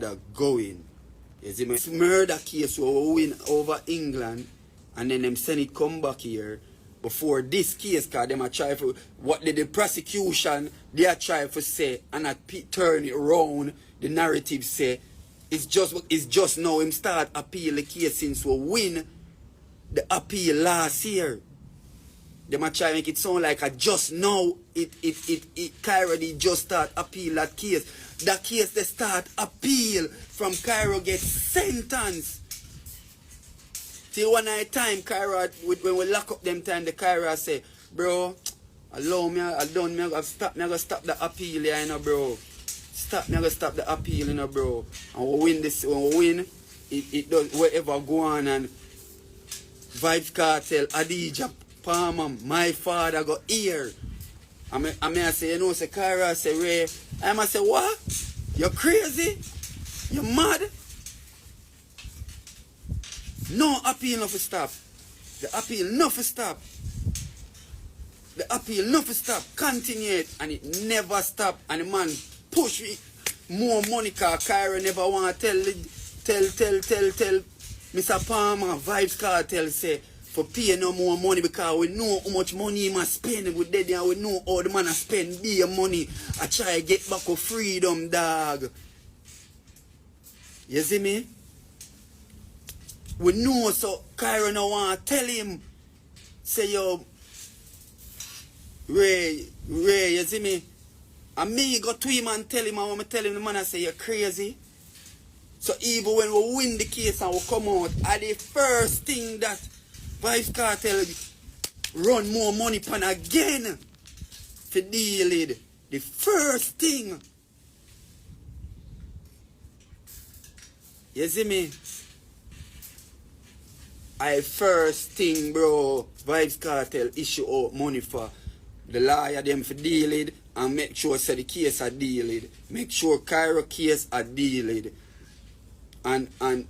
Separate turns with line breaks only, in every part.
father going. You see me? Murder case where we win over England and then them send it come back here before this case, because them a try for what the prosecution they are trying to say and I turn it around. The narrative say it's just now him start appeal the case since we win the appeal last year. They might try to make it sound like a just now Cairo they just start appeal that case. That case they start appeal from Cairo get sentenced. Till one night time Cairo when we lock up them time the Cairo say, bro, allow me, I gotta stop the appeal here, you know, bro. Me gotta stop the appeal, you know, bro. And we win this, when we win, it does whatever go on and Vybz Kartel, Adija, Palmer, my father got here. I may say, you know, say Kyra, say Ray. I must say, what? You crazy? You mad? No appeal no for stop. The appeal no for stop. The appeal no for stop. Continue it and it never stop. And the man push it. More money cause Kyra never want to tell Mr. Palmer, Vybz Kartel say for pay no more money because we know how much money he must spend with that and we know how the man spend their money. I try to get back of freedom, dog. You see me? We know so Kyra no want to tell him. Say yo Ray, you see me? And me go to him and tell him, and when I tell him the man I say you're crazy. So even when we win the case and we come out, are the first thing that Vybz Kartel run more money pan again for deal with. The first thing. You see me? I first thing, bro, Vybz Kartel issue out money for the lawyer them for deal with and make sure say the case are deal with. Make sure Cairo case are deal with. And as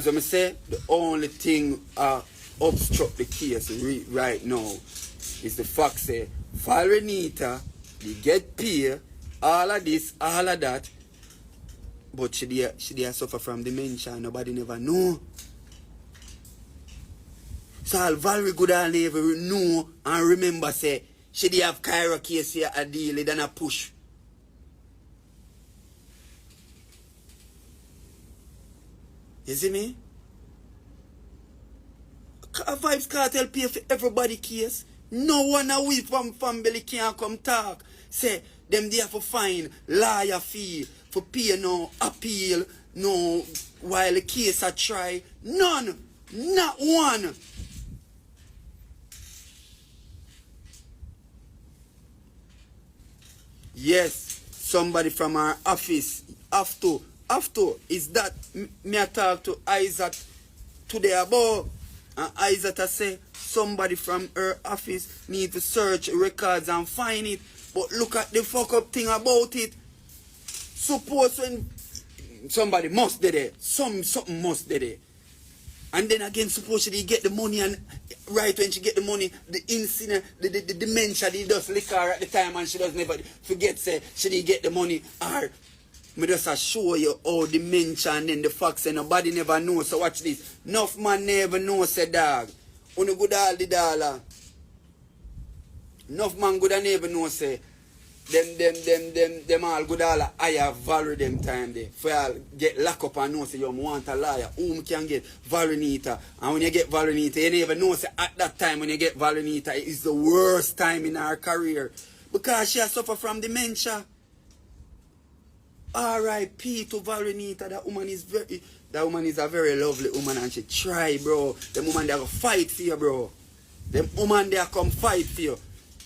I say, the only thing obstruct the case right now is the fact say Valinita, they get paid, all of this, all of that, but she did suffer from dementia. Nobody never know. So all Valerie good all never know and remember say she did have Cairo case here a deal than a push. You see me? Vybz Kartel pay for everybody case. No one away from family can come talk. Say them there for fine, lawyer fee, for pay no appeal, no while the case a try. None. Not one. Yes, somebody from our office have to. Is that me I talk to Isaac today about and Isaac say somebody from her office need to search records and find it. But look at the fuck up thing about it. Suppose when somebody must do there, something must do there. And then again, suppose she get the money and right when she get the money, the incident, the dementia, they just lick her at the time and she does never forget say she did get the money or me just show you how dementia and then the facts and nobody never know. So watch this. Enough man never know say dog. Unu good all the dollar. Enough man good and never know say them all good all I have value them time there. For y'all get locked up and know say you want a liar. Whom can get Valinita. And when you get Valinita, you never know say at that time when you get Valinita it is the worst time in our career. Because she has suffered from dementia. R.I.P. to Valinita. That woman is a very lovely woman and she try, bro. Them woman they go fight for you, bro. Them woman they come fight for you.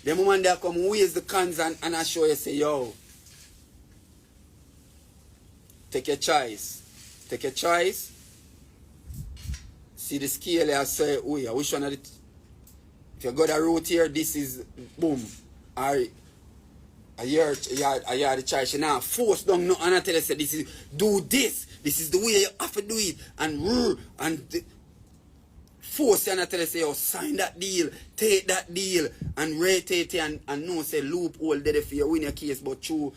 Them woman they come waste the cans and I show you say, yo. Take your choice. Take your choice. See the scale I say, oh yeah, which one of it? If you got a route here, this is boom. Alright. I hear the child, she now force down no and I tell her say this is do this. This is the way you have to do it. And force you and tell you, say, oh, sign that deal, take that deal, and rate it and know, say, loophole there for you win your case, but through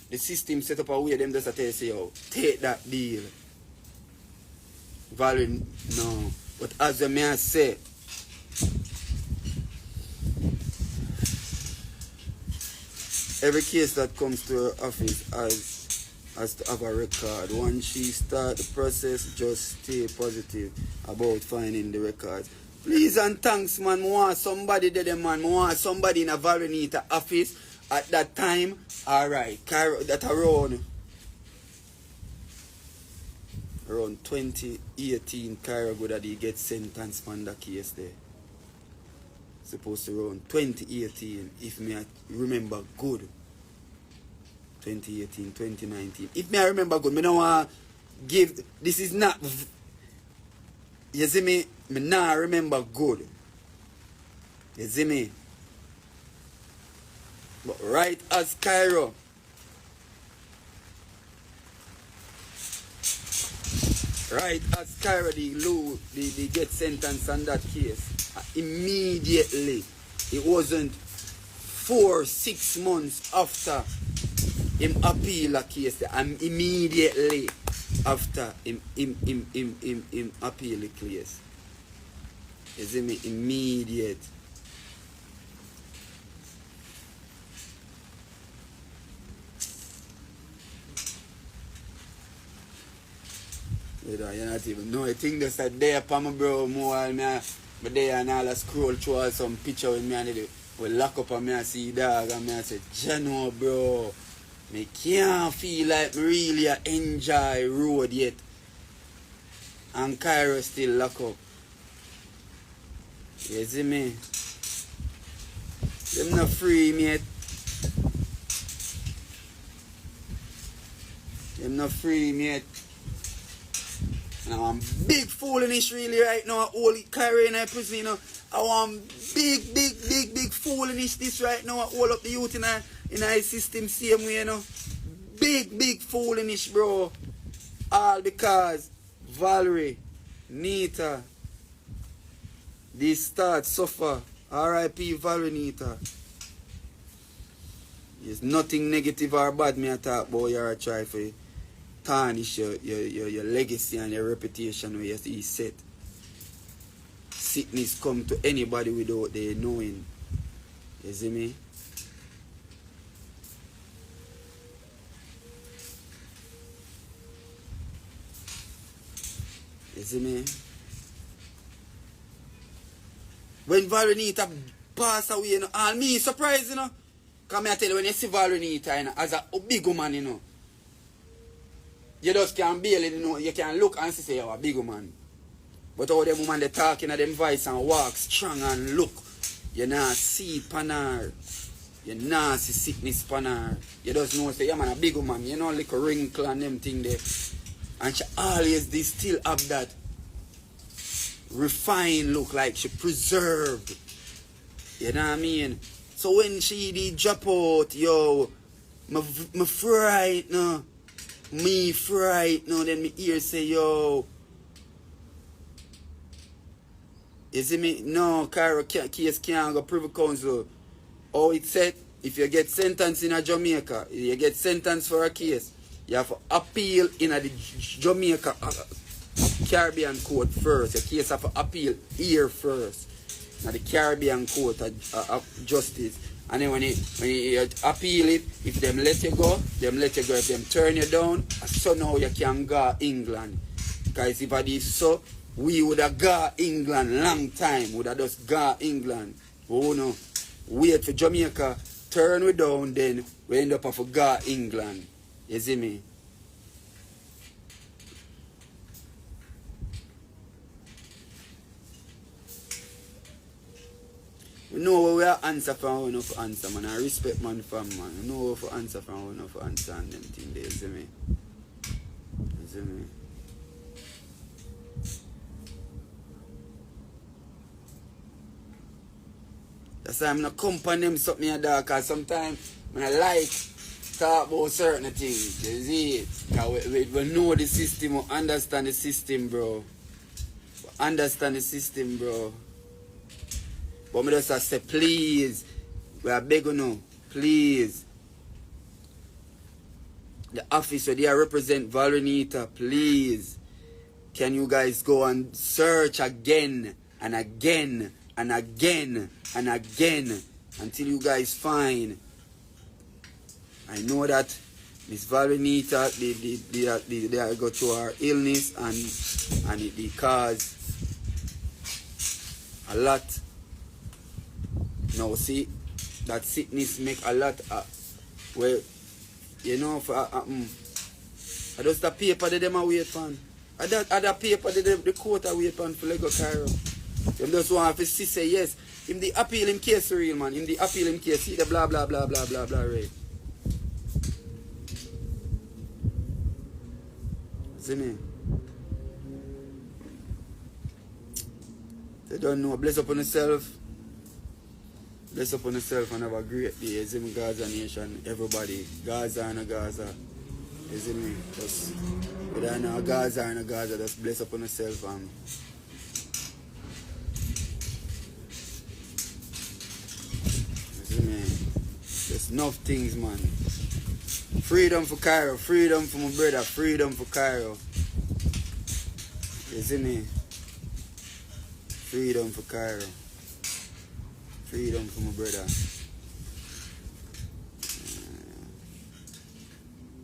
the system set up a way, them just tell you, say, oh, take that deal. Value, no. But as the man say, every case that comes to her office has to have a record. Once she start the process, just stay positive about finding the records. Please and thanks, man. I want somebody there, man. I want somebody in a Valinita office at that time. Alright, that around 2018, Cairo good that he get sentenced on that case there. Supposed to around 2018, if me I remember good. 2018, 2019. If me I remember good, me don't want to give, this is not, you see me now remember good. You see me? But right as Cairo, they get sentenced on that case. Immediately, it wasn't 4-6 months after him appeal a case, and immediately after him appeal the case. You see me? Immediate. You not even know. I think that's a day upon my bro more but they and all I scroll through some picture with me and they will lock up and me and see dog and me and say, Jano bro, me can't feel like me really enjoy road yet. And Cairo still lock up. You see me? Them not free me yet. Them not free me yet. And I want big foolishness really right now. All Cairo in a prison, you know. I want big foolishness this right now. All up the youth in a system same way, you know. Big foolishness, bro. All because Valerie, Nita, this start suffer. R.I.P. Valinita. There's nothing negative or bad me I talk about. You're try for tarnish your legacy and your reputation where you set. Sickness come to anybody without they knowing. You see me? You see me? When Valinita pass away, you know, and me surprised, you know. Because I tell you, when you see Valinita, you know, as a big woman, you know, you just can't barely, you know, you can look and say you're a big woman. But all them women, they talking at them voice and walk strong and look. You not see panar. You not see sickness panar. You just know, say, yeah man, a big woman. You know, like a wrinkle and them thing there. And she always, they still have that refined look, like she preserved. You know what I mean? So when she did drop out, yo, me fright, no. Me fright, no. Then me ear say, yo. You see me? No, Cairo case can't go privy counsel. Oh, it said, if you get sentenced in a Jamaica, you get sentenced for a case, you have to appeal in a Jamaica Caribbean court first. Your case have to appeal here first. Now the Caribbean court of justice. And then when you appeal it, if them let you go, them let you go. If them turn you down, so now you can go England. Because if I did so, we would have got England long time. Would have just got England. Oh no. Wait for Jamaica, turn we down, then we end up have to go England. You see me? We know where we are answer from, we know for answer, man. I respect man from man. We know where for answer from, we know for answer and them things there, you see me? You see me? That's why I'm not company them something like that, because sometimes when I like talk about certain things, you see it? Because we know the system, we understand the system, bro. But understand the system, bro. But me just say, please, we are begging you, please. The office where they represent Valinita, please. Can you guys go and search again and again and again and again until you guys find. I know that Miss Valinita, they go through her illness and it caused a lot. Now see, that sickness make a lot. Well, you know, for I just the paper that them a wait on. Other paper that the court a wait on for Lego Cairo. Them just want to see say yes. In the appeal in case real man. In the appeal in case see the blah blah blah blah blah blah right. See me? They don't know. Bless upon yourself. Bless upon yourself and have a great day. You see me, Gaza nation, everybody. Gaza and a Gaza. You see me? Just whether I know a Gaza and a Gaza, just bless upon yourself and you see me? There's enough things, man. Freedom for Cairo, freedom for my brother, freedom for Cairo. You see me? Freedom for Cairo. Freedom for my brother.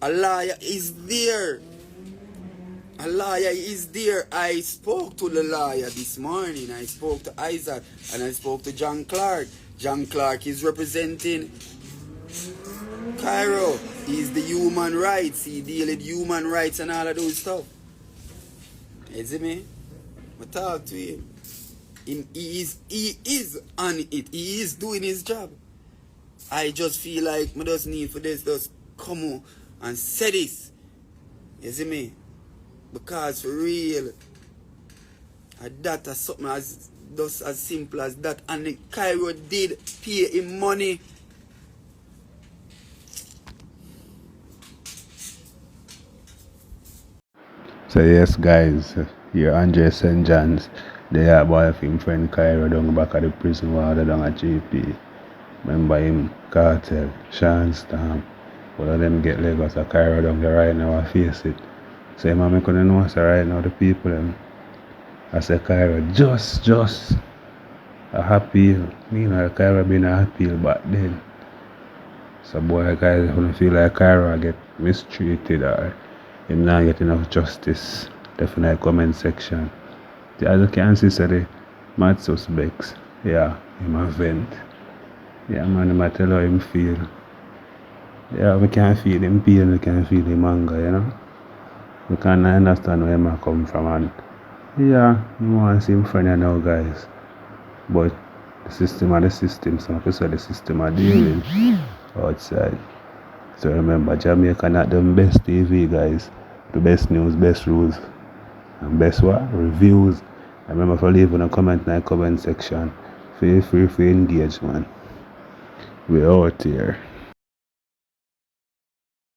A liar is there. A liar is there. I spoke to the liar this morning. I spoke to Isaac and I spoke to John Clark. John Clark is representing Cairo. He's the human rights. He deals with human rights and all of those stuff. You see me? I talk to him. He is on it. He is doing his job. I just feel like I just need for this just come on and say this. You see me? Because for real, that is something as just as simple as that. And the Cairo did pay him money.
So yes guys, here Andre St. John's. They are boy of him friend Cairo down back at the prison while they down at GP. Remember him, Kartel, Sean Stamp. All of them get Lagos or Cairo down there right now, I face it. So I'm making to know so right now the people them I say Cairo just a happy, Cairo been a happy back then. So boy guys who feel like Cairo get mistreated or him not get enough justice, definitely comment section. As you can see, so the madsuss Vybz, yeah, him a vent. Yeah man, him a tell how him feel. Yeah, we can feel him pain, we can feel him anger, you know. We can understand where him a come from and yeah, he want to see him friend now guys. But the system are the system, so I say the system are dealing outside. So remember, Jamaica not the best TV guys. The best news, best rules, and best what? Reviews. And remember to leave a comment in the comment section. Feel free to engage man. We're out here.